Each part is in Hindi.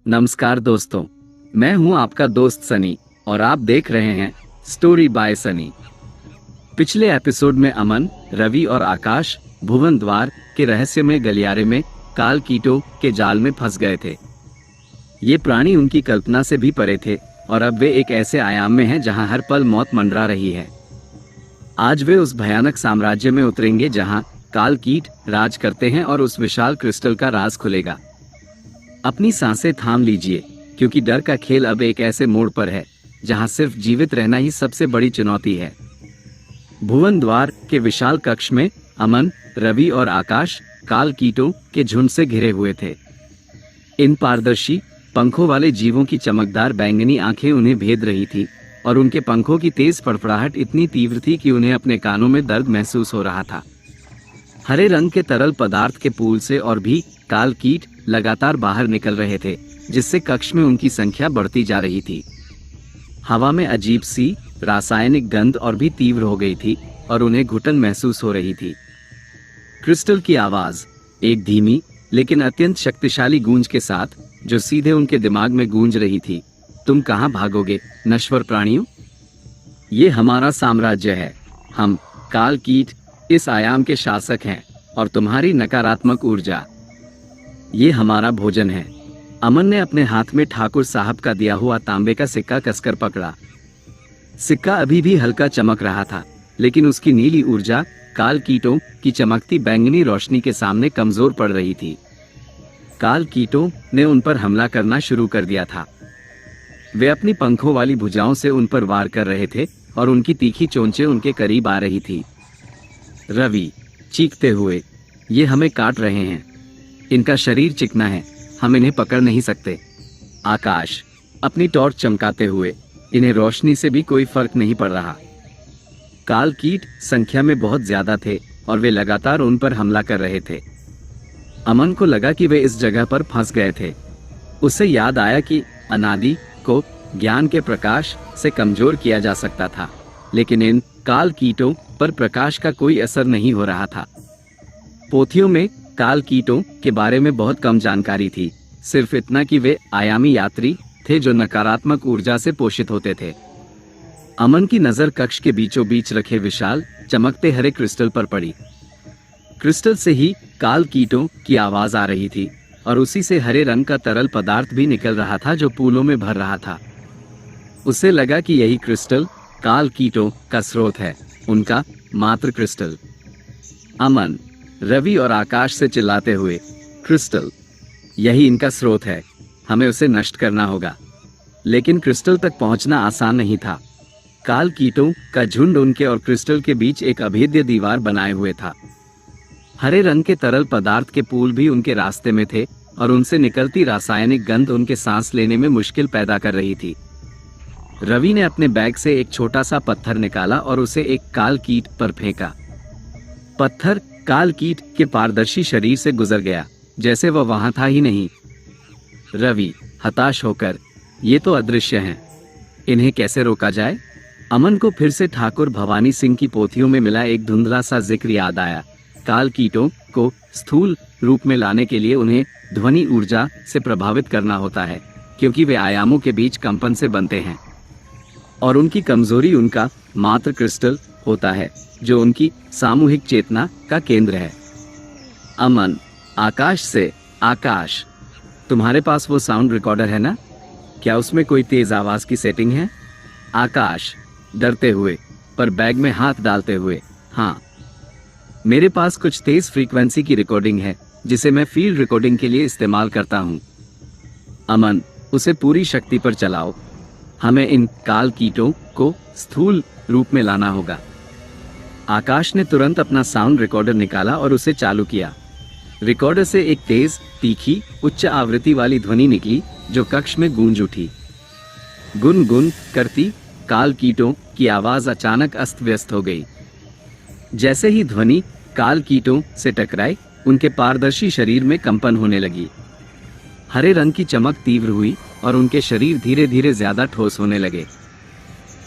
नमस्कार दोस्तों, मैं हूं आपका दोस्त सनी और आप देख रहे हैं स्टोरी बाय सनी। पिछले एपिसोड में अमन, रवि और आकाश भुवन द्वार के रहस्यमय गलियारे में काल कीटों के जाल में फंस गए थे। ये प्राणी उनकी कल्पना से भी परे थे और अब वे एक ऐसे आयाम में हैं जहां हर पल मौत मंडरा रही है। आज वे उस भयानक साम्राज्य में उतरेंगे जहां काल कीट राज करते हैं और उस विशाल क्रिस्टल का राज खुलेगा। अपनी सांसें थाम लीजिए, क्योंकि डर का खेल अब एक ऐसे मोड़ पर है जहां सिर्फ जीवित रहना ही सबसे बड़ी चुनौती है। भुवन द्वार के विशाल कक्ष में अमन, रवि और आकाश काल कीटों के झुंड से घिरे हुए थे। इन पारदर्शी पंखों वाले जीवों की चमकदार बैंगनी आंखें उन्हें भेद रही थी और उनके पंखों की तेज फड़फड़ाहट इतनी तीव्र थी कि उन्हें अपने कानों में दर्द महसूस हो रहा था। हरे रंग के तरल पदार्थ के पूल से और भी काल कीट लगातार बाहर निकल रहे थे, जिससे कक्ष में उनकी संख्या बढ़ती जा रही थी। हवा में अजीब सी रासायनिक गंध और भी तीव्र हो गई थी और उन्हें घुटन महसूस हो रही थी। क्रिस्टल की आवाज एक धीमी लेकिन अत्यंत शक्तिशाली गूंज के साथ, जो सीधे उनके दिमाग में गूंज रही थी। तुम कहां भागोगे नश्वर प्राणियों? ये हमारा साम्राज्य है। हम काल कीट इस आयाम के शासक हैं और तुम्हारी नकारात्मक ऊर्जा ये हमारा भोजन है। अमन ने अपने हाथ में ठाकुर साहब का दिया हुआ तांबे का सिक्का कसकर पकड़ा। सिक्का अभी भी हल्का चमक रहा था, लेकिन उसकी नीली ऊर्जा काल कीटों की चमकती बैंगनी रोशनी के सामने कमजोर पड़ रही थी। काल कीटों ने उन पर हमला करना शुरू कर दिया था। वे अपनी पंखों वाली भुजाओं से उन पर वार कर रहे थे और उनकी तीखी चोंचें उनके करीब आ रही थी। रवि चीखते हुए, ये हमें काट रहे हैं। इनका शरीर चिकना है, हम इन्हें पकड़ नहीं सकते। आकाश अपनी टॉर्च चमकाते हुए, इन्हें रोशनी से भी कोई फर्क नहीं पड़ रहा। काल कीट संख्या में बहुत ज्यादा थे और वे लगातार उन पर हमला कर रहे थे। अमन को लगा कि वे इस जगह पर फंस गए थे। उसे याद आया कि अनादि को ज्ञान के प्रकाश से कमजोर किया जा सकता था, लेकिन इन काल कीटों पर प्रकाश का कोई असर नहीं हो रहा था। पोथियों में काल कीटों के बारे में बहुत कम जानकारी थी, सिर्फ इतना कि वे आयामी यात्री थे जो नकारात्मक ऊर्जा से पोषित होते थे। अमन की नजर कक्ष के बीचों बीच रखे विशाल चमकते हरे क्रिस्टल पर पड़ी। क्रिस्टल से ही काल कीटों की आवाज आ रही थी और उसी से हरे रंग का तरल पदार्थ भी निकल रहा था जो पूलों में भर रहा था। उसे लगा कि यही क्रिस्टल काल कीटों का स्रोत है, उनका मात्र क्रिस्टल। अमन, रवि और आकाश से चिल्लाते हुए, क्रिस्टल यही इनका स्रोत है, हमें उसे नष्ट करना होगा। लेकिन क्रिस्टल तक पहुंचना आसान नहीं था। काल कीटों का झुंड उनके और क्रिस्टल के बीच एक अभेद्य दीवार बनाए हुए था। हरे रंग के तरल पदार्थ के पूल भी उनके रास्ते में थे और उनसे निकलती रासायनिक गंध उनके सांस लेने में मुश्किल पैदा कर रही थी। रवि ने अपने बैग से एक छोटा सा पत्थर निकाला और उसे एक काल कीट पर फेंका। पत्थर काल कीट के पारदर्शी शरीर से गुजर गया, जैसे वह वहां था ही नहीं। रवि हताश होकर, ये तो अदृश्य हैं, इन्हें कैसे रोका जाए? अमन को फिर से ठाकुर भवानी सिंह की पोथियों में मिला एक धुंधला सा जिक्र याद आया। काल कीटों को स्थूल रूप में लाने के लिए उन्हें ध्वनि ऊर्जा से प्रभावित करना होता है, क्योंकि वे आयामों के बीच कंपन से बनते हैं और उनकी कमजोरी उनका मात्र क्रिस्टल होता है, जो उनकी सामूहिक चेतना का केंद्र है। अमन आकाश से, आकाश तुम्हारे पास वो साउंड रिकॉर्डर है ना? क्या उसमें कोई तेज आवाज की सेटिंग है? आकाश डरते हुए पर बैग में हाथ डालते हुए, हाँ, मेरे पास कुछ तेज फ्रीक्वेंसी की रिकॉर्डिंग है जिसे मैं फील्ड रिकॉर्डिंग के लिए इस्तेमाल करता हूँ। अमन, उसे पूरी शक्ति पर चलाओ, हमें इन काल कीटों को स्थूल रूप में लाना होगा। आकाश ने तुरंत अपना साउंड रिकॉर्डर निकाला और उसे चालू किया। रिकॉर्डर से एक तेज, तीखी, उच्च आवृत्ति वाली ध्वनि निकली जो कक्ष में गूंज उठी। गुन गुन करती काल कीटों की आवाज अचानक अस्त व्यस्त हो गई। जैसे ही ध्वनि काल कीटों से टकराई, उनके पारदर्शी शरीर में कंपन होने लगी। हरे रंग की चमक तीव्र हुई और उनके शरीर धीरे धीरे ज्यादा ठोस होने लगे।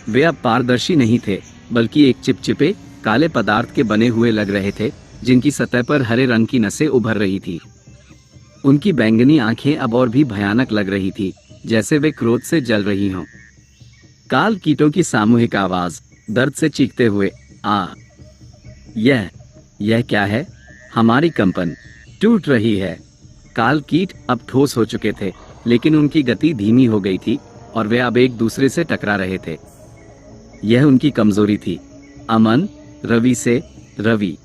वे अब पारदर्शी नहीं थे, बल्कि एक चिपचिपे काले पदार्थ के बने हुए लग रहे थे, जिनकी सतह पर हरे रंग की नसें उभर रही थी। उनकी बैंगनी आंखें अब और भी भयानक लग रही थी, जैसे वे क्रोध से जल रही हों। काल कीटों की सामूहिक आवाज, दर्द से चीखते हुए, आ यह क्या है? हमारी कंपन टूट रही है। काल कीट अब ठोस हो चुके थे, लेकिन उनकी गति धीमी हो गई थी और वे अब एक दूसरे से टकरा रहे थे। यह उनकी कमजोरी थी। अमन, रवि,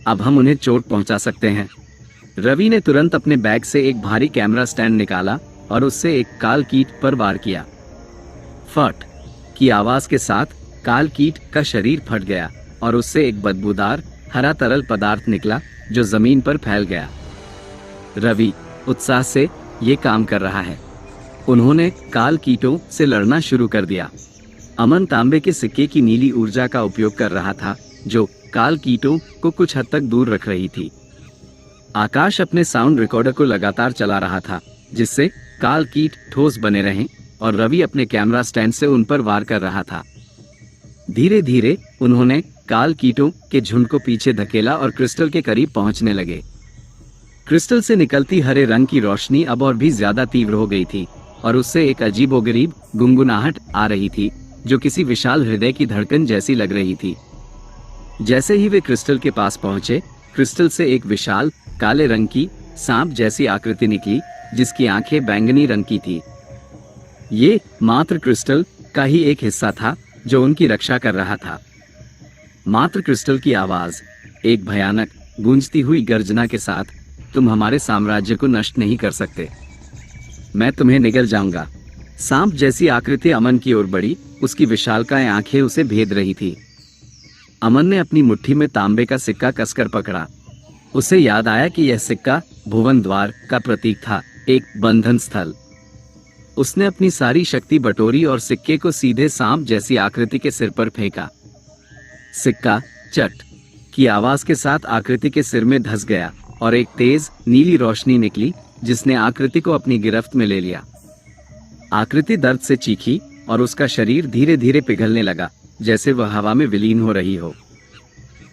अब हम उन्हें चोट पहुंचा सकते हैं। रवि ने तुरंत अपने बैग से एक भारी कैमरा स्टैंड निकाला और उससे एक काल कीट पर वार किया। फट की आवाज के साथ काल कीट का शरीर फट गया और उससे एक बदबूदार हरा तरल पदार्थ निकला जो जमीन पर फैल गया। रवि उत्साह से ये काम कर रहा है। उन्होंने काल कीटों से लड़ना शुरू कर दिया। अमन तांबे के सिक्के की नीली ऊर्जा का उपयोग कर रहा था, जो काल कीटों को कुछ हद तक दूर रख रही थी। आकाश अपने साउंड रिकॉर्डर को लगातार चला रहा था, जिससे काल कीट ठोस बने रहें, और रवि अपने कैमरा स्टैंड से उन पर वार कर रहा था। धीरे धीरे उन्होंने काल कीटों के झुंड को पीछे धकेला और क्रिस्टल के करीब पहुंचने लगे। क्रिस्टल से निकलती हरे रंग की रोशनी अब और भी ज्यादा तीव्र हो गई थी और उससे एक अजीबोगरीब गुनगुनाहट आ रही थी, जो किसी विशाल हृदय की धड़कन जैसी लग रही थी। जैसे ही वे क्रिस्टल के पास पहुंचे, क्रिस्टल से एक विशाल काले रंग की सांप जैसी आकृति निकली, जिसकी आंखें बैंगनी रंग की थी। ये मात्र क्रिस्टल का ही एक हिस्सा था जो उनकी रक्षा कर रहा था। मात्र क्रिस्टल की आवाज, एक भयानक गूंजती हुई गर्जना के साथ, तुम हमारे साम्राज्य को नष्ट नहीं कर सकते, मैं तुम्हें निगल जाऊंगा। सांप जैसी आकृति अमन की ओर बढ़ी, उसकी विशालकाय आंखें उसे भेद रही थी। अमन ने अपनी मुट्ठी में तांबे का सिक्का कसकर पकड़ा। उसे याद आया कि यह सिक्का भुवन द्वार का प्रतीक था, एक बंधन स्थल। उसने अपनी सारी शक्ति बटोरी और सिक्के को सीधे सांप जैसी आकृति के सिर पर फेंका। सिक्का चट की आवाज के साथ आकृति के सिर में धंस गया और एक तेज नीली रोशनी निकली, जिसने आकृति को अपनी गिरफ्त में ले लिया। आकृति दर्द से चीखी और उसका शरीर धीरे धीरे पिघलने लगा, जैसे वह हवा में विलीन हो रही हो।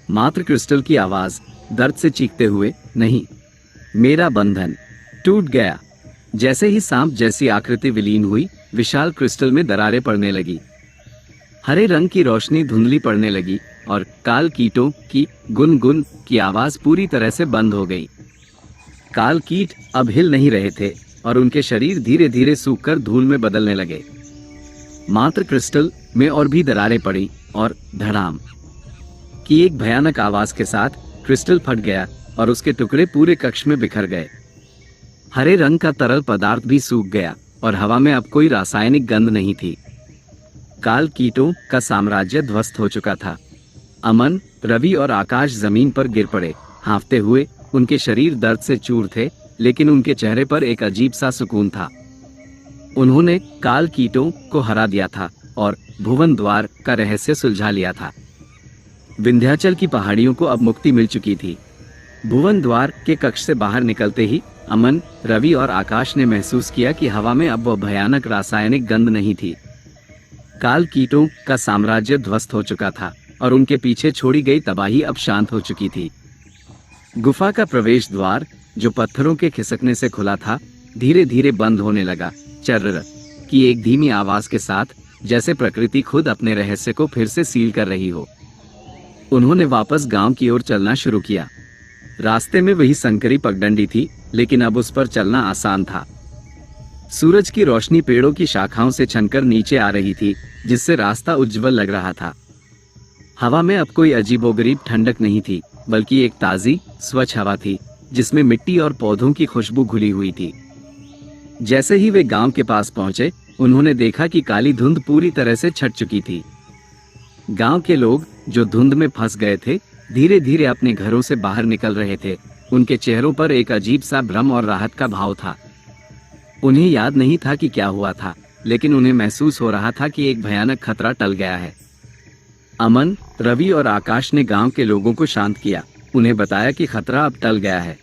मात्र क्रिस्टल की आवाज, दर्द से चीखते हुए, नहीं, मेरा बंधन टूट गया। जैसे ही सांप जैसी आकृति विलीन हुई, विशाल क्रिस्टल में दरारें पड़ने लगी। हरे रंग की रोशनी धुंधली पड़ने लगी और काल कीटों की गुन की आवाज पूरी तरह से बंद हो गई। काल कीट अब हिल नहीं रहे थे और उनके शरीर धीरे धीरे सूखकर धूल में बदलने लगे। मात्र क्रिस्टल में और भी दरारें पड़ी और धड़ाम की एक भयानक आवाज के साथ क्रिस्टल फट गया और उसके टुकड़े पूरे कक्ष में बिखर गए। हरे रंग का तरल पदार्थ भी सूख गया और हवा में अब कोई रासायनिक गंध नहीं थी। काल कीटों का साम्राज्य ध्वस्त हो चुका था। अमन, रवि और आकाश जमीन पर गिर पड़े, हांफते हुए। उनके शरीर दर्द से चूर थे, लेकिन उनके चेहरे पर एक अजीब सा सुकून था। उन्होंने काल कीटों को हरा दिया था और भुवन द्वार का रहस्य सुलझा लिया था। विंध्याचल की पहाड़ियों को अब मुक्ति मिल चुकी थी। भुवन द्वार के कक्ष से बाहर निकलते ही अमन, रवि और आकाश ने महसूस किया कि हवा में अब वह भयानक रासायनिक गंध नहीं थी। काल कीटों का साम्राज्य ध्वस्त हो चुका था और उनके पीछे छोड़ी गई तबाही अब शांत हो चुकी थी। गुफा का प्रवेश द्वार, जो पत्थरों के खिसकने से खुला था, धीरे धीरे बंद होने लगा, चर्र की एक धीमी आवाज के साथ, जैसे प्रकृति खुद अपने रहस्य को फिर से सील कर रही हो। उन्होंने वापस गांव की ओर चलना शुरू किया। रास्ते में वही संकरी पगडंडी थी, लेकिन अब उस पर चलना आसान था। सूरज की रोशनी पेड़ों की शाखाओं से छनकर नीचे आ रही थी, जिससे रास्ता उज्जवल लग रहा था। हवा में अब कोई अजीबोगरीब ठंडक नहीं थी, बल्कि एक ताजी, स्वच्छ हवा थी, जिसमें मिट्टी और पौधों की खुशबू घुली हुई थी। जैसे ही वे गांव के पास पहुंचे, उन्होंने देखा कि काली धुंध पूरी तरह से छट चुकी थी। गांव के लोग, जो धुंध में फंस गए थे, धीरे धीरे अपने घरों से बाहर निकल रहे थे। उनके चेहरों पर एक अजीब सा भ्रम और राहत का भाव था। उन्हें याद नहीं था कि क्या हुआ था, लेकिन उन्हें महसूस हो रहा था कि एक भयानक खतरा टल गया है। अमन, रवि और आकाश ने गांव के लोगों को शांत किया, उन्हें बताया कि खतरा अब टल गया है।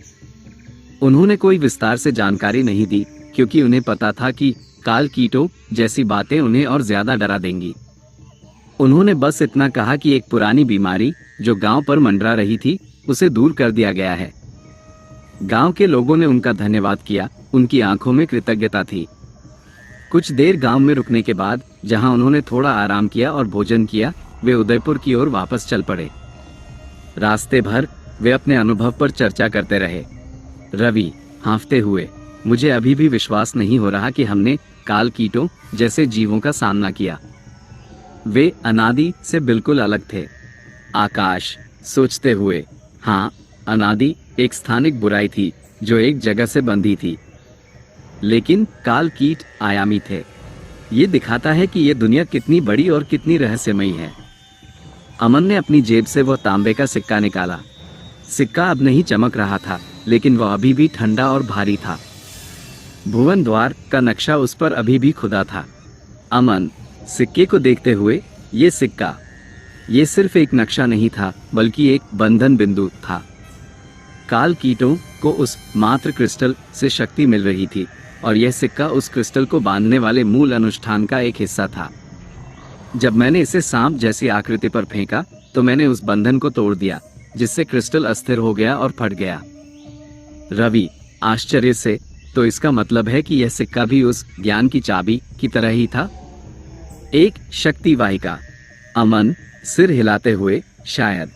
उन्होंने कोई विस्तार से जानकारी नहीं दी, क्योंकि उन्हें पता था कि काल कीटों जैसी बातें उन्हें और ज्यादा डरा देंगी। उन्होंने बस इतना कहा कि एक पुरानी बीमारी जो गांव पर मंडरा रही थी, उसे दूर कर दिया गया है। गांव के लोगों ने उनका धन्यवाद किया, उनकी आंखों में कृतज्ञता थी। कुछ देर गांव में रुकने के बाद, जहां उन्होंने थोड़ा आराम किया और भोजन किया, वे उदयपुर की ओर वापस चल पड़े। रास्ते भर वे अपने अनुभव पर चर्चा करते रहे। रवि हाँफते हुए, मुझे अभी भी विश्वास नहीं हो रहा कि हमने काल कीटों जैसे जीवों का सामना किया। वे अनादि से बिल्कुल अलग थे। आकाश सोचते हुए, हाँ, अनादि एक स्थानिक बुराई थी जो एक जगह से बंधी थी, लेकिन काल कीट आयामी थे। ये दिखाता है कि ये दुनिया कितनी बड़ी और कितनी रहस्यमयी है। अमन ने अपनी जेब से वह तांबे का सिक्का निकाला। सिक्का अब नहीं चमक रहा था, लेकिन वह अभी भी ठंडा और भारी था। भुवन द्वार का नक्शा उस पर अभी भी खुदा था। अमन सिक्के को देखते हुए, ये सिक्का, ये सिर्फ एक नक्शा नहीं था, बल्कि एक बंधन बिंदु था। काल कीटों को उस मात्र क्रिस्टल से शक्ति मिल रही थी, और यह सिक्का उस क्रिस्टल को बांधने वाले मूल अनुष्ठान का एक हिस्सा था। जब मैंने इसे सांप जैसी आकृति पर फेंका, तो मैंने उस बंधन को तोड़ दिया, जिससे क्रिस्टल अस्थिर हो गया और फट गया। रवि आश्चर्य से, तो इसका मतलब है कि यह सिक्का भी उस ज्ञान की चाबी की तरह ही था, एक शक्ति वाहिका। अमन सिर हिलाते हुए, शायद।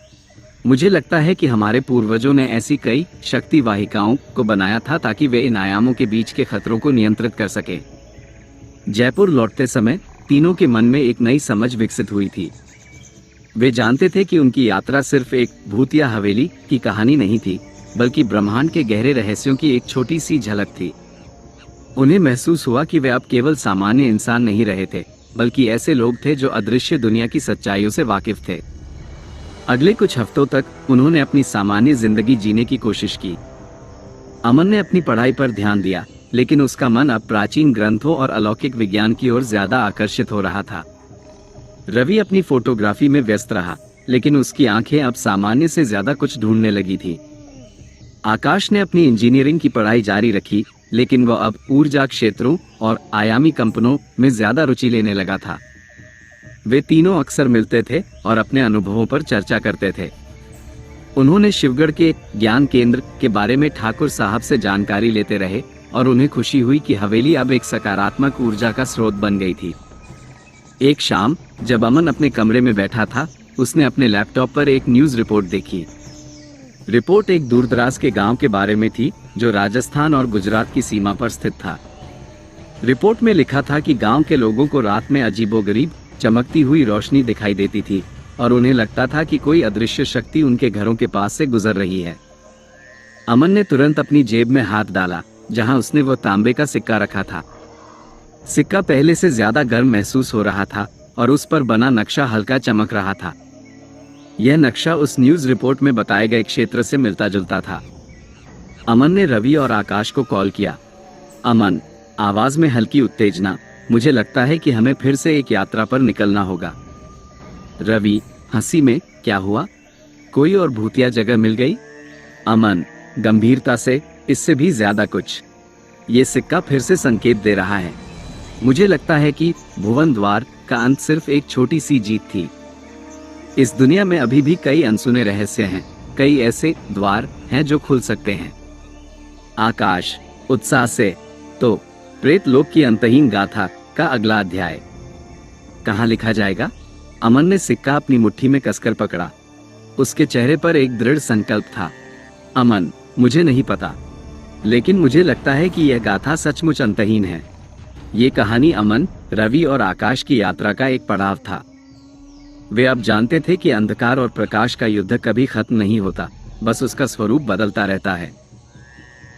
मुझे लगता है कि हमारे पूर्वजों ने ऐसी कई शक्ति वाहिकाओं को बनाया था ताकि वे इन आयामों के बीच के खतरों को नियंत्रित कर सके। जयपुर लौटते समय तीनों के मन में एक नई समझ विकसित हुई थी। वे जानते थे कि उनकी यात्रा सिर्फ एक भूतिया हवेली की कहानी नहीं थी, बल्कि ब्रह्मांड के गहरे रहस्यों की एक छोटी सी झलक थी। उन्हें महसूस हुआ कि वे अब केवल सामान्य इंसान नहीं रहे थे, बल्कि ऐसे लोग थे जो अदृश्य दुनिया की सच्चाइयों से वाकिफ थे। अगले कुछ हफ्तों तक उन्होंने अपनी सामान्य जिंदगी जीने की कोशिश की। अमन ने अपनी पढ़ाई पर ध्यान दिया, लेकिन उसका मन अब प्राचीन ग्रंथों और अलौकिक विज्ञान की ओर ज्यादा आकर्षित हो रहा था। रवि अपनी फोटोग्राफी में व्यस्त रहा, लेकिन उसकी आंखें अब सामान्य से ज्यादा कुछ ढूंढने लगी थी। आकाश ने अपनी इंजीनियरिंग की पढ़ाई जारी रखी, लेकिन वह अब ऊर्जा क्षेत्रों और आयामी कंपनों में ज्यादा रुचि लेने लगा था। वे तीनों अक्सर मिलते थे और अपने अनुभवों पर चर्चा करते थे। उन्होंने शिवगढ़ के ज्ञान केंद्र के बारे में ठाकुर साहब से जानकारी लेते रहे, और उन्हें खुशी हुई कि हवेली अब एक सकारात्मक ऊर्जा का स्रोत बन गई थी। एक शाम जब अमन अपने कमरे में बैठा था, उसने अपने लैपटॉप पर एक न्यूज रिपोर्ट देखी। रिपोर्ट एक दूरदराज के गांव के बारे में थी जो राजस्थान और गुजरात की सीमा पर स्थित था। रिपोर्ट में लिखा था कि गांव के लोगों को रात में अजीबोगरीब चमकती हुई रोशनी दिखाई देती थी, और उन्हें लगता था कि कोई अदृश्य शक्ति उनके घरों के पास से गुजर रही है। अमन ने तुरंत अपनी जेब में हाथ डाला, जहां उसने वो तांबे का सिक्का रखा था। सिक्का पहले से ज्यादा गर्म महसूस हो रहा था, और उस पर बना नक्शा हल्का चमक रहा था। यह नक्शा उस न्यूज रिपोर्ट में बताए गए क्षेत्र से मिलता जुलता था। अमन ने रवि और आकाश को कॉल किया। अमन, आवाज में हल्की उत्तेजना, मुझे लगता है कि हमें फिर से एक यात्रा पर निकलना होगा। रवि हंसी में, क्या हुआ? कोई और भूतिया जगह मिल गई? अमन गंभीरता से, इससे भी ज्यादा कुछ। ये सिक्का फिर से संकेत दे रहा है। मुझे लगता है कि भुवन द्वार का अंत सिर्फ एक छोटी सी जीत थी। इस दुनिया में अभी भी कई अनसुने रहस्य हैं, कई ऐसे द्वार हैं जो खुल सकते हैं। आकाश उत्साह से, तो प्रेत लोक की अंतहीन गाथा का अगला अध्याय कहाँ लिखा जाएगा? अमन ने सिक्का अपनी मुट्ठी में कसकर पकड़ा। उसके चेहरे पर एक दृढ़ संकल्प था। अमन, मुझे नहीं पता, लेकिन मुझे लगता है कि यह गाथा सचमुच अंतहीन है। ये कहानी अमन, रवि और आकाश की यात्रा का एक पड़ाव था। वे अब जानते थे कि अंधकार और प्रकाश का युद्ध कभी खत्म नहीं होता, बस उसका स्वरूप बदलता रहता है।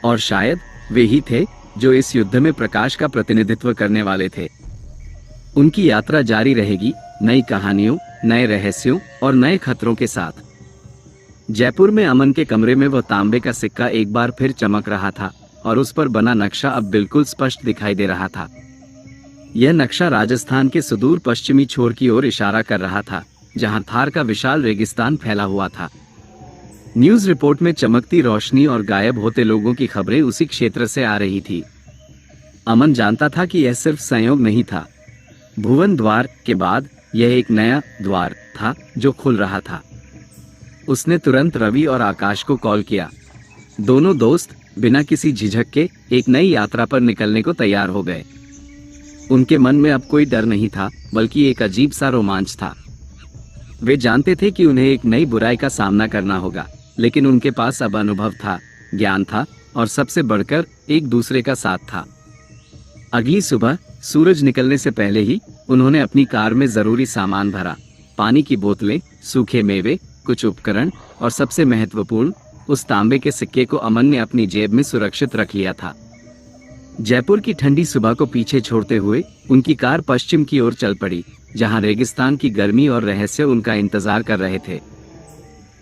और शायद वे ही थे जो इस युद्ध में प्रकाश का प्रतिनिधित्व करने वाले थे। उनकी यात्रा जारी रहेगी, नई कहानियों, नए रहस्यों और नए खतरों के साथ। जयपुर में अमन के कमरे में वह तांबे का सिक्का एक बार फिर चमक रहा था, और उस पर बना नक्शा अब बिल्कुल स्पष्ट दिखाई दे रहा था। यह नक्शा राजस्थान के सुदूर पश्चिमी छोर की ओर इशारा कर रहा था, जहां थार का विशाल रेगिस्तान फैला हुआ था। न्यूज रिपोर्ट में चमकती रोशनी और गायब होते लोगों की खबरें उसी क्षेत्र से आ रही थी। अमन जानता था कि यह सिर्फ संयोग नहीं था। भुवन द्वार के बाद यह एक नया द्वार था जो खुल रहा था। उसने तुरंत रवि और आकाश को कॉल किया। दोनों दोस्त बिना किसी झिझक के एक नई यात्रा पर निकलने को तैयार हो गए। उनके मन में अब कोई डर नहीं था, बल्कि एक अजीब सा रोमांच था। वे जानते थे कि उन्हें एक नई बुराई का सामना करना होगा, लेकिन उनके पास अब अनुभव था, ज्ञान था और सबसे बढ़कर एक दूसरे का साथ था। अगली सुबह सूरज निकलने से पहले ही उन्होंने अपनी कार में जरूरी सामान भरा, पानी की बोतलें, सूखे मेवे, कुछ उपकरण और सबसे महत्वपूर्ण उस तांबे के सिक्के को अमन ने अपनी जेब में सुरक्षित रख लिया था। जयपुर की ठंडी सुबह को पीछे छोड़ते हुए उनकी कार पश्चिम की ओर चल पड़ी, जहां रेगिस्तान की गर्मी और रहस्य उनका इंतजार कर रहे थे।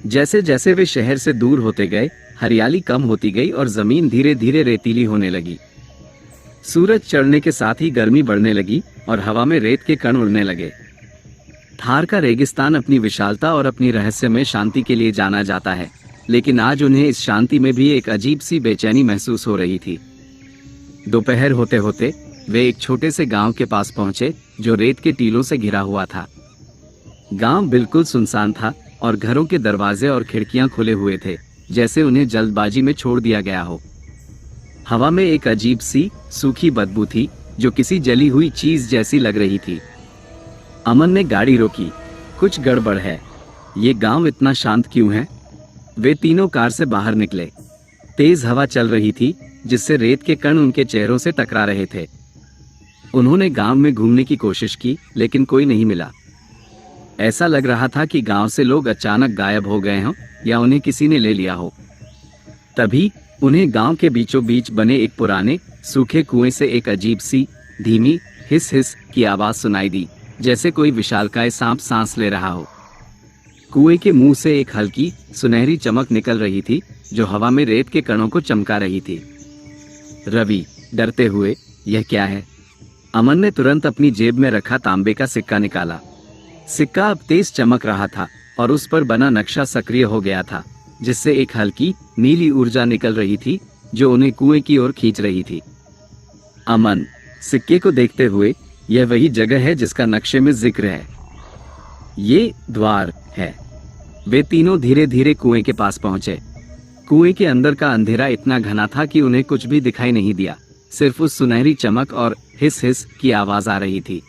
जैसे जैसे वे शहर से दूर होते गए, हरियाली कम होती गई और जमीन धीरे धीरे रेतीली होने लगी। सूरज चढ़ने के साथ ही गर्मी बढ़ने लगी और हवा में रेत के कण उड़ने लगे। थार का रेगिस्तान अपनी विशालता और अपनी रहस्यमय शांति के लिए जाना जाता है, लेकिन आज उन्हें इस शांति में भी एक अजीब सी बेचैनी महसूस हो रही थी। दोपहर होते होते वे एक छोटे से गांव के पास पहुंचे, जो रेत के टीलों से घिरा हुआ था। गांव बिल्कुल सुनसान था और घरों के दरवाजे और खिड़कियां खुले हुए थे, जैसे उन्हें जल्दबाजी में छोड़ दिया गया हो। हवा में एक अजीब सी सूखी बदबू थी, जो किसी जली हुई चीज जैसी लग रही थी। अमन ने गाड़ी रोकी। कुछ गड़बड़ है, ये गांव इतना शांत क्यों है? वे तीनों कार से बाहर निकले। तेज हवा चल रही थी, जिससे रेत के कण उनके चेहरों से टकरा रहे थे। उन्होंने गांव में घूमने की कोशिश की, लेकिन कोई नहीं मिला। ऐसा लग रहा था कि गांव से लोग अचानक गायब हो गए हों या उन्हें किसी ने ले लिया हो। तभी उन्हें गांव के बीचों बीच बने एक पुराने सूखे कुएं से एक अजीब सी धीमी हिस हिस की आवाज सुनाई दी, जैसे कोई विशालकाय सांप सांस ले रहा हो। कुएं के मुंह से एक हल्की सुनहरी चमक निकल रही थी, जो हवा में रेत के कणों को चमका रही थी। रवि, डरते हुए, यह क्या है? अमन ने तुरंत अपनी जेब में रखा तांबे का सिक्का निकाला। सिक्का अब तेज चमक रहा था और उस पर बना नक्शा सक्रिय हो गया था, जिससे एक हल्की नीली ऊर्जा निकल रही थी, जो उन्हें कुएं की ओर खींच रही थी। अमन, सिक्के को देखते हुए, यह वही जगह है जिसका नक्शे में जिक्र है। ये द्वार है। वे तीनों धीरे धीरे कुएं के पास पहुंचे। कुएं के अंदर का अंधेरा इतना घना था कि उन्हें कुछ भी दिखाई नहीं दिया, सिर्फ उस सुनहरी चमक और हिस हिस की आवाज आ रही थी।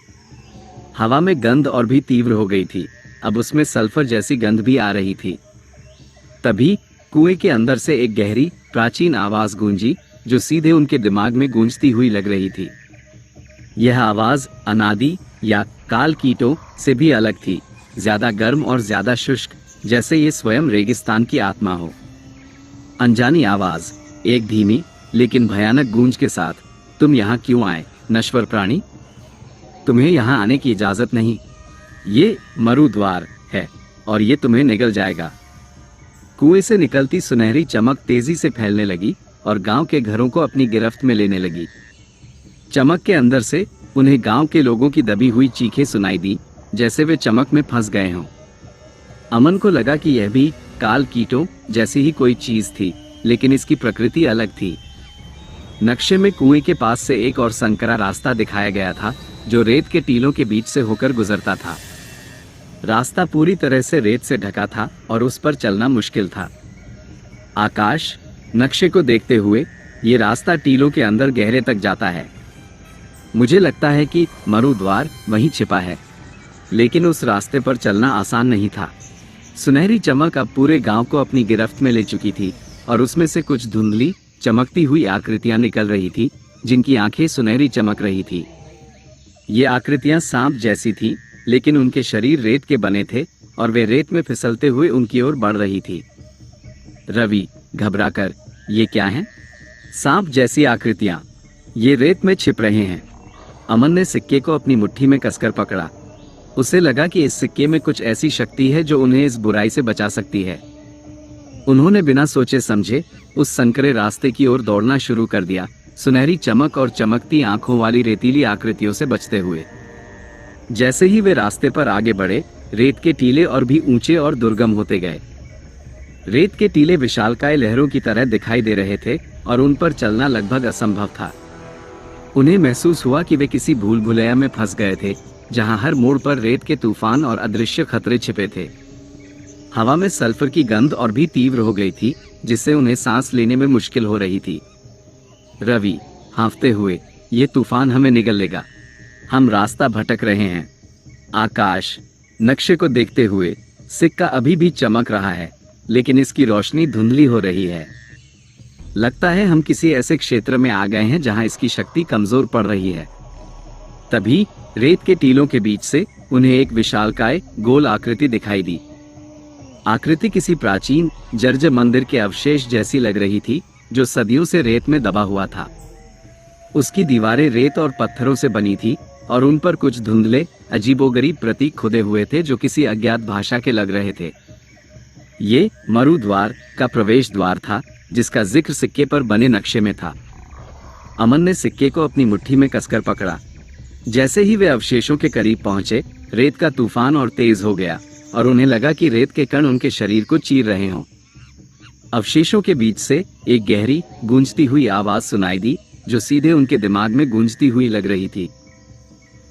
हवा में गंध और भी तीव्र हो गई थी, अब उसमें सल्फर जैसी गंध भी आ रही थी। तभी कुएं के अंदर से एक गहरी प्राचीन आवाज गूंजी, जो सीधे उनके दिमाग में गूंजती हुई लग रही थी। यह आवाज अनादि या काल कीटों से भी अलग थी, ज्यादा गर्म और ज्यादा शुष्क, जैसे ये स्वयं रेगिस्तान की आत्मा हो। अनजानी आवाज, एक धीमी लेकिन भयानक गूंज के साथ, तुम यहाँ क्यों आए, नश्वर प्राणी? तुम्हें यहाँ आने की इजाजत नहीं। ये मरु द्वार है और ये तुम्हें निगल जाएगा। कुएं से निकलती सुनहरी चमक तेजी से फैलने लगी और गांव के घरों को अपनी गिरफ्त में लेने लगी। चमक के अंदर से उन्हें गांव के लोगों की दबी हुई चीखें सुनाई दी, जैसे वे चमक में फंस गए हों। अमन को लगा कि यह भी काल कीटों जैसी ही कोई चीज थी, लेकिन इसकी प्रकृति अलग थी। नक्शे में कुएं के पास से एक और संकरा रास्ता दिखाया गया था, जो रेत के टीलों के बीच से होकर गुजरता था। रास्ता पूरी तरह से रेत से ढका था और उस पर चलना मुश्किल था। आकाश, नक्शे को देखते हुए, ये रास्ता टीलों के अंदर गहरे तक जाता है। मुझे लगता है कि मरु द्वार वहीं छिपा है, लेकिन उस रास्ते पर चलना आसान नहीं था। सुनहरी चमक अब पूरे गांव को अपनी गिरफ्त में ले चुकी थी और उसमें से कुछ धुंधली चमकती हुई आकृतियां निकल रही थी, जिनकी आंखें सुनहरी चमक रही थी। ये आकृतियां सांप जैसी थी, लेकिन उनके शरीर रेत के बने थे और वे रेत में फिसलते हुए उनकी ओर बढ़ रही थी। रवि, घबराकर, ये क्या है? सांप जैसी आकृतियां, ये रेत में छिप रहे हैं। अमन ने सिक्के को अपनी मुट्ठी में कसकर पकड़ा। उसे लगा कि इस सिक्के में कुछ ऐसी शक्ति है जो उन्हें इस बुराई से बचा सकती है। उन्होंने बिना सोचे समझे उस संकरे रास्ते की ओर दौड़ना शुरू कर दिया, सुनहरी चमक और चमकती आंखों वाली रेतीली आकृतियों से बचते हुए। जैसे ही वे रास्ते पर आगे बढ़े, रेत के टीले और भी ऊंचे और दुर्गम होते गए। रेत के टीले विशालकाय लहरों की तरह दिखाई दे रहे थे और उन पर चलना लगभग असंभव था। उन्हें महसूस हुआ कि वे किसी भूल भुलैया में फंस गए थे, जहां हर मोड़ पर रेत के तूफान और अदृश्य खतरे छिपे थे। हवा में सल्फर की गंध और भी तीव्र हो गई थी, जिससे उन्हें सांस लेने में मुश्किल हो रही थी। रवि हाँफते हुए, ये तूफान हमें निगल लेगा, हम रास्ता भटक रहे हैं। आकाश नक्शे को देखते हुए, सिक्का अभी भी चमक रहा है, लेकिन इसकी रोशनी धुंधली हो रही है। लगता है हम किसी ऐसे क्षेत्र में आ गए हैं जहां इसकी शक्ति कमजोर पड़ रही है। तभी रेत के टीलों के बीच से उन्हें एक विशालकाय गोल आकृति दिखाई दी। आकृति किसी प्राचीन जर्जर मंदिर के अवशेष जैसी लग रही थी, जो सदियों से रेत में दबा हुआ था। उसकी दीवारें रेत और पत्थरों से बनी थी और उन पर कुछ धुंधले अजीबोगरीब प्रतीक खुदे हुए थे जो किसी अज्ञात भाषा के लग रहे थे। ये मरु द्वार का प्रवेश द्वार था, जिसका जिक्र सिक्के पर बने नक्शे में था। अमन ने सिक्के को अपनी मुट्ठी में कसकर पकड़ा। जैसे ही वे अवशेषों के करीब पहुंचे, रेत का तूफान और तेज हो गया और उन्हें लगा कि रेत के कण उनके शरीर को चीर रहे हों। अवशेषों के बीच से एक गहरी गूंजती हुई आवाज सुनाई दी, जो सीधे उनके दिमाग में गूंजती हुई लग रही थी।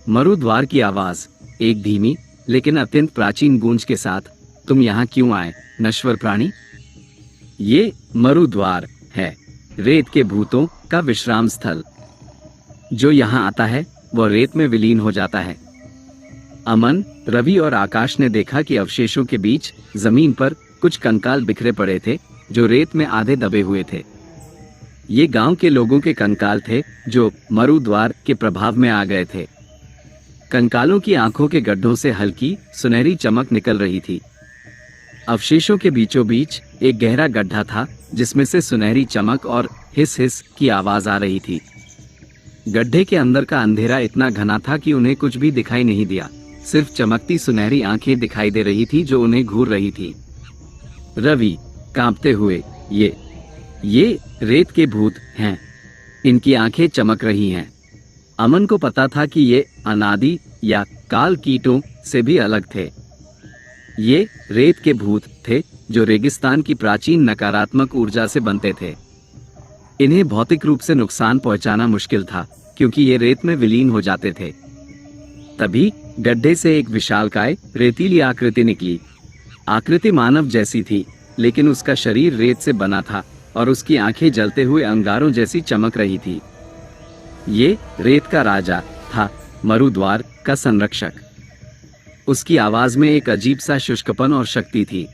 मरु द्वार की आवाज, एक धीमी लेकिन अत्यंत प्राचीन गूंज के साथ, तुम यहाँ क्यों आए, नश्वर प्राणी? ये मरु द्वार है, रेत के भूतों का विश्राम स्थल। जो यहाँ आता है वह रेत में विलीन हो जाता है। अमन, रवि और आकाश ने देखा कि अवशेषों के बीच जमीन पर कुछ कंकाल बिखरे पड़े थे, जो रेत में आधे दबे हुए थे। ये गांव के लोगों के कंकाल थे जो मरु द्वार के प्रभाव में आ गए थे। कंकालों की आंखों के गड्ढों से हल्की सुनहरी चमक निकल रही थी। अवशेषों के बीचों बीच एक गहरा गड्ढा था, जिसमें से सुनहरी चमक और हिस हिस की आवाज आ रही थी। गड्ढे के अंदर का अंधेरा इतना घना था कि उन्हें कुछ भी दिखाई नहीं दिया, सिर्फ चमकती सुनहरी आंखें दिखाई दे रही थी जो उन्हें घूर रही थी। रवि कांपते हुए, ये रेत के भूत हैं, इनकी आंखें चमक रही हैं। अमन को पता था कि ये अनादि या काल कीटों से भी अलग थे। ये रेत के भूत थे जो रेगिस्तान की प्राचीन नकारात्मक ऊर्जा से बनते थे। इन्हें भौतिक रूप से नुकसान पहुंचाना मुश्किल था, क्योंकि ये रेत में विलीन हो जाते थे। तभी गड्ढे से एक विशालकाय रेतीली आकृति निकली। आकृति मानव जैसी थी, लेकिन उसका शरीर रेत से बना था और उसकी आंखें जलते हुए अंगारों जैसी चमक रही थी। ये रेत का राजा था, मरु द्वार का संरक्षक। उसकी आवाज में एक अजीब सा शुष्कपन और शक्ति थी।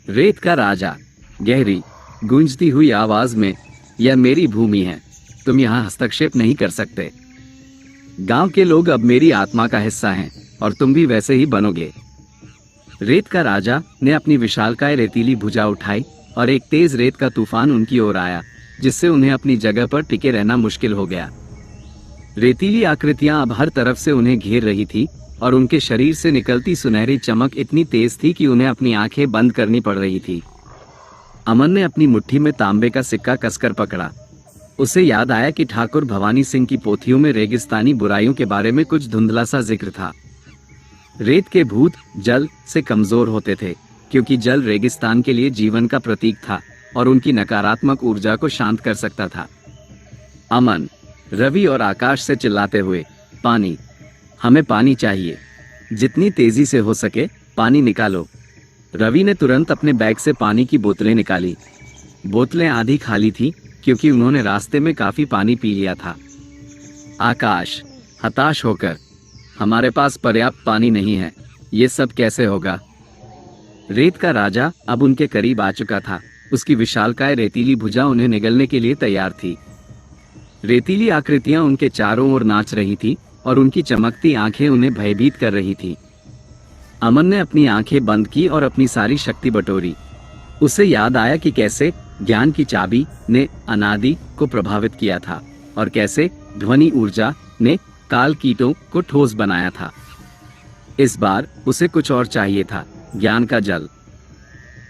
रेत का राजा, गहरी गूंजती हुई आवाज में, यह मेरी भूमि है, तुम यहाँ हस्तक्षेप नहीं कर सकते। गांव के लोग अब मेरी आत्मा का हिस्सा हैं और तुम भी वैसे ही बनोगे। रेत का राजा ने अपनी विशालकाय रेतीली भुजा उठाई और एक तेज रेत का तूफान उनकी ओर आया, जिससे उन्हें अपनी जगह पर टिके रहना मुश्किल हो गया। रेतीली आकृतियां अब हर तरफ से उन्हें घेर रही थी और उनके शरीर से निकलती सुनहरी चमक इतनी तेज थी कि उन्हें अपनी आंखें बंद करनी पड़ रही थी। अमन ने अपनी मुट्ठी में तांबे का सिक्का कसकर पकड़ा। उसे याद आया कि ठाकुर भवानी सिंह की पोथियों में रेगिस्तानी बुराइयों के बारे में कुछ धुंधला सा जिक्र था। रेत के भूत जल से कमजोर होते थे, क्योंकि जल रेगिस्तान के लिए जीवन का प्रतीक था और उनकी नकारात्मक ऊर्जा को शांत कर सकता था। अमन, रवि और आकाश से चिल्लाते हुए, पानी, हमें पानी चाहिए, जितनी तेजी से हो सके पानी निकालो। रवि ने तुरंत अपने बैग से पानी की बोतलें निकाली। बोतलें आधी खाली थी, क्योंकि उन्होंने रास्ते में काफी पानी पी लिया था। आकाश हताश होकर, हमारे पास पर्याप्त पानी नहीं है, ये सब कैसे होगा? रेत का राजा अब उनके करीब आ चुका था। उसकी विशालकाय रेतीली भुजा उन्हें निगलने के लिए तैयार थी। रेतीली आकृतियां उनके चारों ओर नाच रही थी और उनकी चमकती आंखें उन्हें भयभीत कर रही थी। अमन ने अपनी आंखें बंद की और अपनी सारी शक्ति बटोरी। उसे याद आया कि कैसे ज्ञान की चाबी ने अनादि को प्रभावित किया था और कैसे ध्वनि ऊर्जा ने काल कीटों को ठोस बनाया था। इस बार उसे कुछ और चाहिए था, ज्ञान का जल।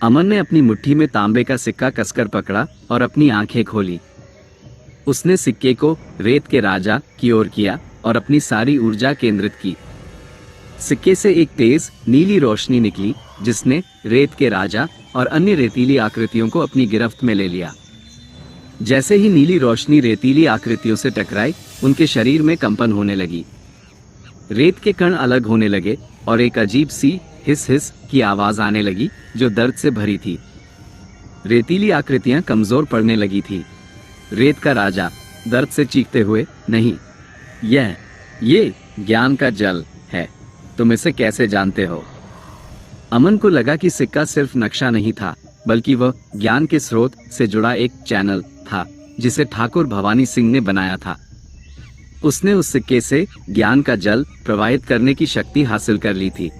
अमन ने अपनी मुट्ठी में तांबे का सिक्का कसकर पकड़ा और अपनी आंखें खोली। उसने सिक्के को रेत के राजा की ओर किया और अपनी सारी ऊर्जा केंद्रित की। सिक्के से एक तेज नीली रोशनी निकली, जिसने रेत के राजा और अन्य रेतीली आकृतियों को अपनी गिरफ्त में ले लिया। जैसे ही नीली रोशनी रेतीली आकृतियों से टकराई, उनके शरीर में कंपन होने लगी। रेत के कण अलग होने लगे और एक अजीब सी हिस हिस की आवाज आने लगी, जो दर्द से भरी थी। रेतीली आकृतियां कमजोर पड़ने लगी थी। रेत का राजा दर्द से चीखते हुए, नहीं, ये ज्ञान का जल है, तुम इसे कैसे जानते हो? अमन को लगा कि सिक्का सिर्फ नक्शा नहीं था, बल्कि वह ज्ञान के स्रोत से जुड़ा एक चैनल था जिसे ठाकुर भवानी सिंह ने बनाया था। उसने उस सिक्के से ज्ञान का जल प्रवाहित करने की शक्ति हासिल कर ली थी।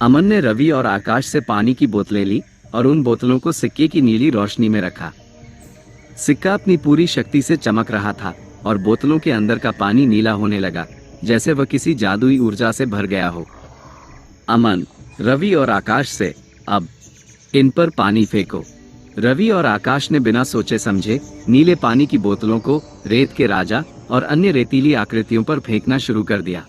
अमन ने रवि और आकाश से पानी की बोतलें ली और उन बोतलों को सिक्के की नीली रोशनी में रखा। सिक्का अपनी पूरी शक्ति से चमक रहा था और बोतलों के अंदर का पानी नीला होने लगा, जैसे वह किसी जादुई ऊर्जा से भर गया हो। अमन, रवि और आकाश से, अब इन पर पानी फेंको। रवि और आकाश ने बिना सोचे समझे नीले पानी की बोतलों को रेत के राजा और अन्य रेतीली आकृतियों पर फेंकना शुरू कर दिया।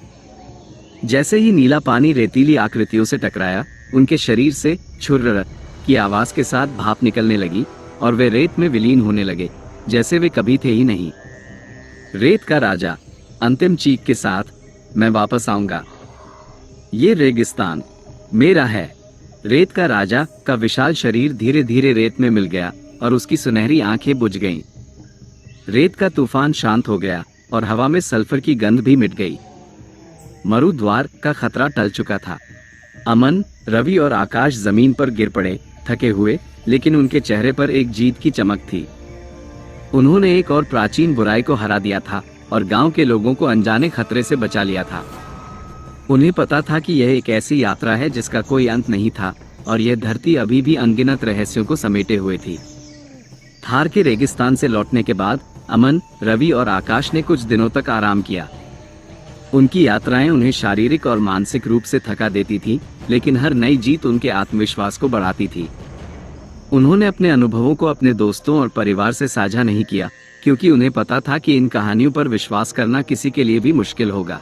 जैसे ही नीला पानी रेतीली आकृतियों से टकराया, उनके शरीर से छुर्र की आवाज के साथ भाप निकलने लगी और वे रेत में विलीन होने लगे, जैसे वे कभी थे ही नहीं। रेत का राजा अंतिम चीख के साथ, मैं वापस आऊंगा, ये रेगिस्तान मेरा है। रेत का राजा का विशाल शरीर धीरे धीरे रेत में मिल गया और उसकी सुनहरी आंखें बुझ गईं। रेत का तूफान शांत हो गया और हवा में सल्फर की गंध भी मिट गई। मरुद्वार का खतरा टल चुका था। अमन, रवि और आकाश जमीन पर गिर पड़े, थके हुए, लेकिन उनके चेहरे पर एक जीत की चमक थी। उन्होंने एक और प्राचीन बुराई को हरा दिया था और गांव के लोगों को अनजाने खतरे से बचा लिया था। उन्हें पता था कि यह एक ऐसी यात्रा है जिसका कोई अंत नहीं था और यह धरती अभी भी अनगिनत रहस्यों को समेटे हुए थी। थार के रेगिस्तान से लौटने के बाद अमन, रवि और आकाश ने कुछ दिनों तक आराम किया। उनकी यात्राएं उन्हें शारीरिक और मानसिक रूप से थका देती थी, लेकिन हर नई जीत उनके आत्मविश्वास को बढ़ाती थी। उन्होंने अपने अनुभवों को अपने दोस्तों और परिवार से साझा नहीं किया, क्योंकि उन्हें पता था कि इन कहानियों पर विश्वास करना किसी के लिए भी मुश्किल होगा।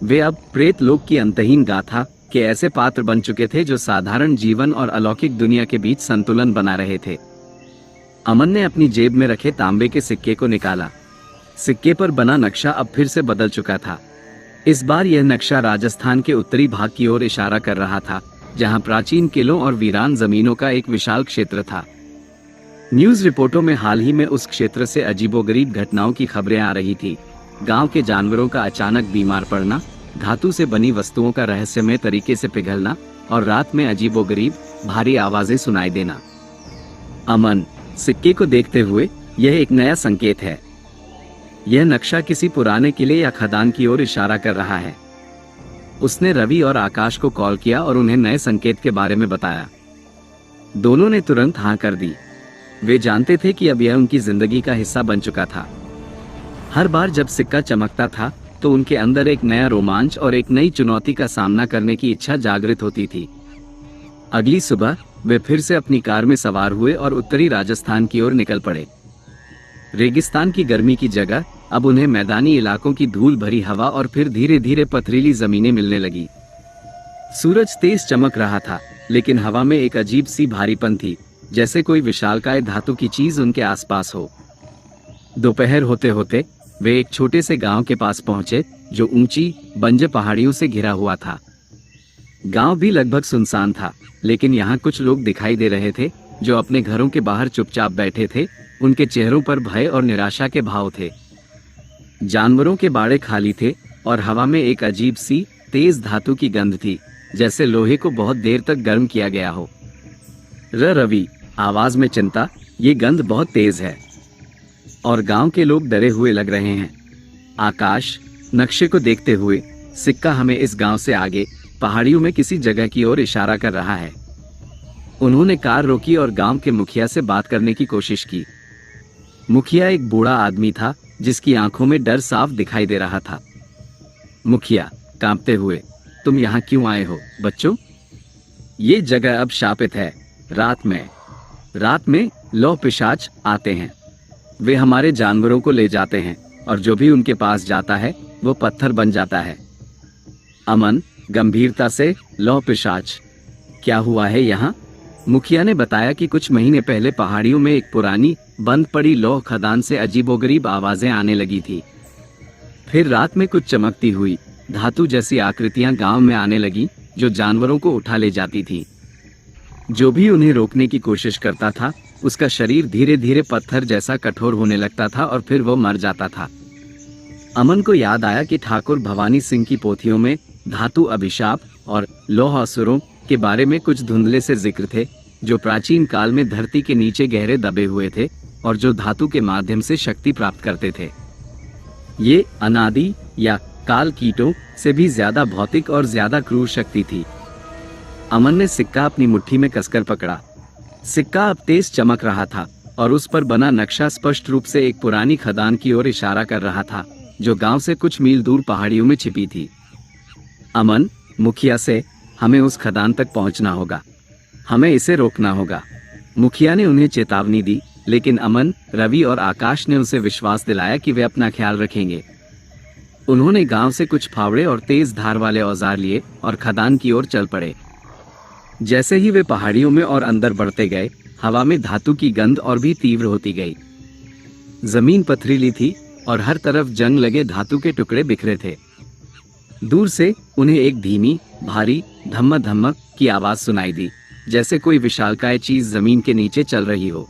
वे अब प्रेत लोक की अंतहीन गाथा के ऐसे पात्र बन चुके थे जो साधारण जीवन और अलौकिक दुनिया के बीच संतुलन बना रहे थे। अमन ने अपनी जेब में रखे तांबे के सिक्के को निकाला। सिक्के पर बना नक्शा अब फिर से बदल चुका था। इस बार यह नक्शा राजस्थान के उत्तरी भाग की ओर इशारा कर रहा था, जहां प्राचीन किलों और वीरान जमीनों का एक विशाल क्षेत्र था। न्यूज रिपोर्टों में हाल ही में उस क्षेत्र से अजीबोगरीब घटनाओं की खबरें आ रही थी। गांव के जानवरों का अचानक बीमार पड़ना, धातु से बनी वस्तुओं का रहस्यमय तरीके से पिघलना और रात में अजीबोगरीब भारी आवाजें सुनाई देना। अमन, सिक्के को देखते हुए, यह एक नया संकेत है। यह नक्शा किसी पुराने किले या खदान की ओर इशारा कर रहा है। उसने रवि और आकाश को कॉल किया और उन्हें नए संकेत के बारे में बताया। दोनों ने तुरंत हाँ कर दी। वे जानते थे कि अब यह उनकी जिंदगी का हिस्सा बन चुका था। हर बार जब सिक्का चमकता था तो उनके अंदर एक नया रोमांच और एक नई चुनौती का सामना करने की इच्छा जागृत होती थी। अगली सुबह वे फिर से अपनी कार में सवार हुए और उत्तरी राजस्थान की ओर निकल पड़े। रेगिस्तान की गर्मी की जगह अब उन्हें मैदानी इलाकों की धूल भरी हवा और फिर धीरे धीरे पथरीली जमीनें मिलने लगी। सूरज तेज चमक रहा था, लेकिन हवा में एक अजीब सी भारीपन थी, जैसे कोई विशालकाय धातु की चीज उनके आसपास हो। दोपहर होते होते वे एक छोटे से गांव के पास पहुंचे, जो ऊंची बंजर पहाड़ियों से घिरा हुआ था। गांव भी लगभग सुनसान था, लेकिन यहाँ कुछ लोग दिखाई दे रहे थे जो अपने घरों के बाहर चुपचाप बैठे थे। उनके चेहरों पर भय और निराशा के भाव थे। जानवरों के बाड़े खाली थे और हवा में एक अजीब सी तेज धातु की गंध थी, जैसे लोहे को बहुत देर तक गर्म किया गया हो। रवि, आवाज में चिंता, ये गंध बहुत तेज है और गांव के लोग डरे हुए लग रहे हैं। आकाश, नक्शे को देखते हुए, सिक्का हमें इस गांव से आगे पहाड़ियों में किसी जगह की ओर इशारा कर रहा है। उन्होंने कार रोकी और गांव के मुखिया से बात करने की कोशिश की। मुखिया एक बूढ़ा आदमी था जिसकी आंखों में डर साफ दिखाई दे रहा था। मुखिया, कांपते हुए, तुम यहाँ क्यों आए हो बच्चों? ये जगह अब शापित है। रात में लौह पिशाच आते हैं। वे हमारे जानवरों को ले जाते हैं और जो भी उनके पास जाता है वो पत्थर बन जाता है। अमन, गंभीरता से, लौह पिशाच, क्या हुआ है यहाँ? मुखिया ने बताया कि कुछ महीने पहले पहाड़ियों में एक पुरानी बंद पड़ी लौह खदान से अजीबोगरीब आवाजें आने लगी थी। फिर रात में कुछ चमकती हुई धातु जैसी आकृतियां गांव में आने लगी, जो जानवरों को उठा ले जाती थी। जो भी उन्हें रोकने की कोशिश करता था उसका शरीर धीरे धीरे पत्थर जैसा कठोर होने लगता था और फिर वो मर जाता था। अमन को याद आया कि ठाकुर भवानी सिंह की पोथियों में धातु अभिशाप और लौह असुरों के बारे में कुछ धुंधले से जिक्र थे, जो प्राचीन काल में धरती के नीचे गहरे दबे हुए थे और जो धातु के माध्यम से शक्ति प्राप्त करते थे। ये अनादि या काल कीटों से भी ज्यादा भौतिक और ज्यादा क्रूर शक्ति थी। अमन ने सिक्का अपनी मुट्ठी में कसकर पकड़ा। सिक्का अब तेज चमक रहा था और उस पर बना नक्शा स्पष्ट रूप से एक पुरानी खदान की ओर इशारा कर रहा था, जो गांव से कुछ मील दूर पहाड़ियों में छिपी थी। अमन, मुखिया से हमें उस खदान तक पहुंचना होगा, हमें इसे रोकना होगा। मुखिया ने उन्हें चेतावनी दी, लेकिन अमन, रवि और आकाश ने उसे विश्वास दिलाया कि वे अपना ख्याल रखेंगे। उन्होंने गांव से कुछ फावड़े और तेज धार वाले औजार लिए और खदान की ओर चल पड़े। जैसे ही वे पहाड़ियों में और अंदर बढ़ते गए, हवा में धातु की गंध और भी तीव्र होती गई। जमीन पथरीली थी और हर तरफ जंग लगे धातु के टुकड़े बिखरे थे। दूर से उन्हें एक धीमी, भारी धम्मक धम्मक की आवाज सुनाई दी, जैसे कोई विशालकाय चीज जमीन के नीचे चल रही हो।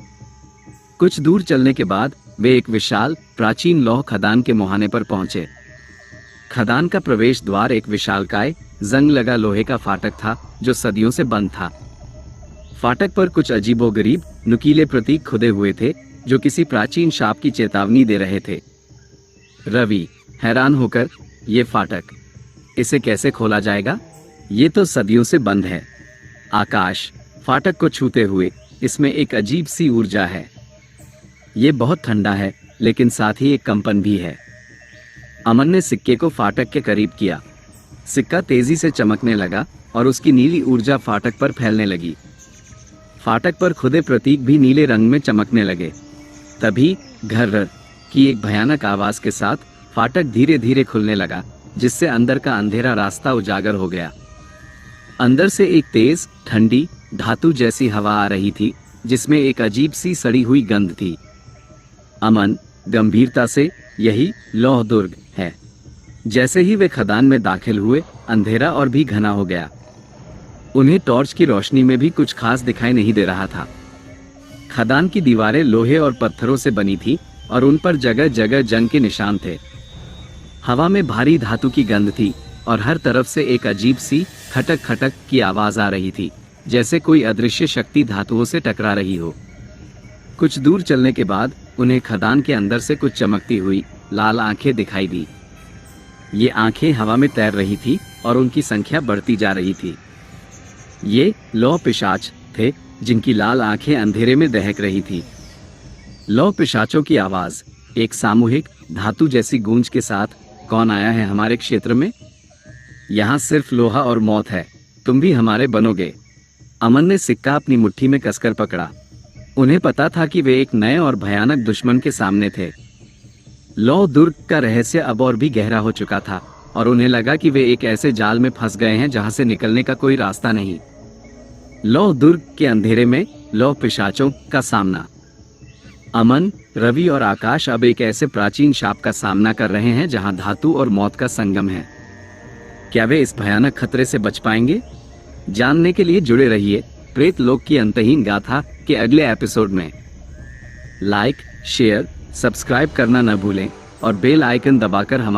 कुछ दूर चलने के बाद वे एक विशाल प्राचीन लौह खदान के मुहाने पर पहुंचे। खदान का प्रवेश द्वार एक विशालकाय जंग लगा लोहे का फाटक था, जो सदियों से बंद था। फाटक पर कुछ अजीबोगरीब नुकीले प्रतीक खुदे हुए थे, जो किसी प्राचीन शाप की चेतावनी दे रहे थे। रवि, हैरान होकर, ये फाटक, इसे कैसे खोला जाएगा? ये तो सदियों से बंद है। आकाश, फाटक को छूते हुए, इसमें एक अजीब सी ऊर्जा है। ये बहुत ठंडा है, लेकिन साथ ही एक कंपन भी है। अमन ने सिक्के को फाटक के करीब किया। सिक्का तेजी से चमकने लगा और उसकी नीली ऊर्जा फाटक पर फैलने लगी। फाटक पर खुदे प्रतीक भी नीले रंग में चमकने लगे। तभी घर्र की एक भयानक आवाज के साथ फाटक धीरे धीरे खुलने लगा, जिससे अंदर का अंधेरा रास्ता उजागर हो गया। अंदर से एक तेज, ठंडी, धातु जैसी हवा आ रही थी, जिसमें एक अजीब सी सड़ी हुई गंध थी। अमन गंभीरता से, यही लौह दुर्ग है। जैसे ही वे खदान में दाखिल हुए, अंधेरा और भी घना हो गया। उन्हें टॉर्च की रोशनी में भी कुछ खास दिखाई नहीं दे रहा था। खदान की दीवारें लोहे और पत्थरों से बनी थी और उन पर जगह जगह जंग के निशान थे। हवा में भारी धातु की गंध थी और हर तरफ से एक अजीब सी खटक खटक की आवाज आ रही थी, जैसे कोई अदृश्य शक्ति धातुओं से टकरा रही हो। कुछ दूर चलने के बाद उन्हें खदान के अंदर से कुछ चमकती हुई लाल आंखें दिखाई दी। ये आंखें हवा में तैर रही थी और उनकी संख्या बढ़ती जा रही थी। ये लौह पिशाच थे, जिनकी लाल आंखें अंधेरे में दहक रही थी। लौह पिशाचों की आवाज एक सामूहिक धातु जैसी गूंज के साथ, कौन आया है हमारे क्षेत्र में? यहाँ सिर्फ लोहा और मौत है, तुम भी हमारे बनोगे। अमन ने सिक्का अपनी मुट्ठी में कसकर पकड़ा। उन्हें पता था कि वे एक नए और भयानक दुश्मन के सामने थे। लौह दुर्ग का रहस्य अब और भी गहरा हो चुका था और उन्हें लगा कि वे एक ऐसे जाल में फंस गए हैं जहां से निकलने का कोई रास्ता नहीं। लौह दुर्ग के अंधेरे में लौह पिशाचों का सामना। अमन, रवि और आकाश अब एक ऐसे प्राचीन शाप का सामना कर रहे हैं जहां धातु और मौत का संगम है। क्या वे इस भयानक खतरे से बच पाएंगे? जानने के लिए जुड़े रहिए प्रेत लोक की अंतहीन गाथा के अगले एपिसोड में। लाइक, शेयर, सब्सक्राइब करना न भूलें और बेल आइकन दबाकर हमारे